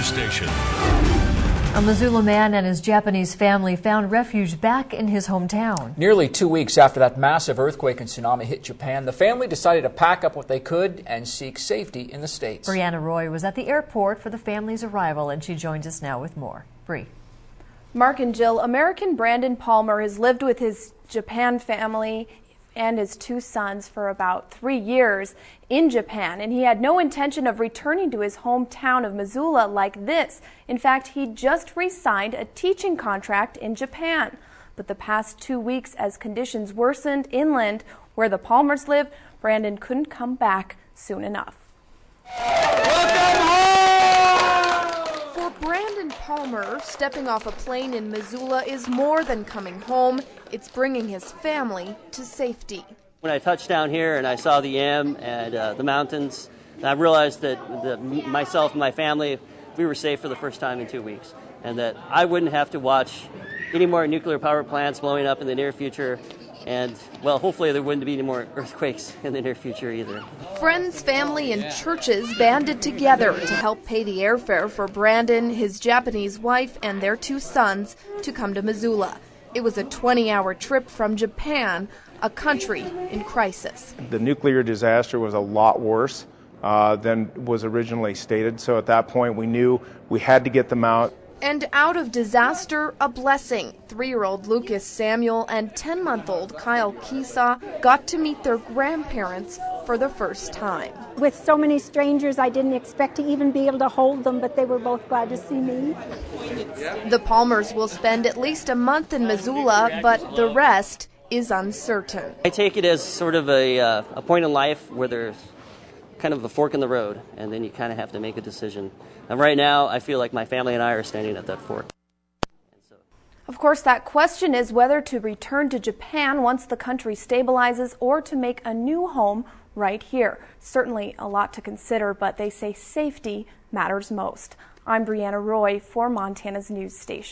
News Station. A Missoula man and his Japanese family found refuge back in his hometown. Nearly 2 weeks after that massive earthquake and tsunami hit Japan, the family decided to pack up what they could and seek safety in the States. Breanna Roy was at the airport for the family's arrival, and she joins us now with more. Bree. Mark and Jill, American Brandon Palmer has lived with his Japan family and his 2 sons for about 3 years in Japan, and he had no intention of returning to his hometown of Missoula like this. In fact, he just re-signed a teaching contract in Japan. But the past 2 weeks, as conditions worsened inland where the Palmers live, Brandon couldn't come back soon enough. For Brandon Palmer, stepping off a plane in Missoula is more than coming home. It's bringing his family to safety. When I touched down here and I saw the M and the mountains, I realized that myself and my family, we were safe for the first time in 2 weeks, and that I wouldn't have to watch any more nuclear power plants blowing up in the near future. And, well, hopefully there wouldn't be any more earthquakes in the near future either. Friends, family, and churches banded together to help pay the airfare for Brandon, his Japanese wife, and their 2 sons to come to Missoula. It was a 20-hour trip from Japan, a country in crisis. The nuclear disaster was a lot worse than was originally stated, so at that point we knew we had to get them out. And out of disaster, a blessing. 3-year-old Lucas Samuel and 10-month-old Kyle Kisa got to meet their grandparents for the first time. With so many strangers, I didn't expect to even be able to hold them, but they were both glad to see me. The Palmers will spend at least a month in Missoula, but the rest is uncertain. I take it as sort of a point in life where there's kind of a fork in the road, and then you kind of have to make a decision. And right now, I feel like my family and I are standing at that fork. Of course, that question is whether to return to Japan once the country stabilizes or to make a new home right here. Certainly a lot to consider, but they say safety matters most. I'm Breanna Roy for Montana's News Station.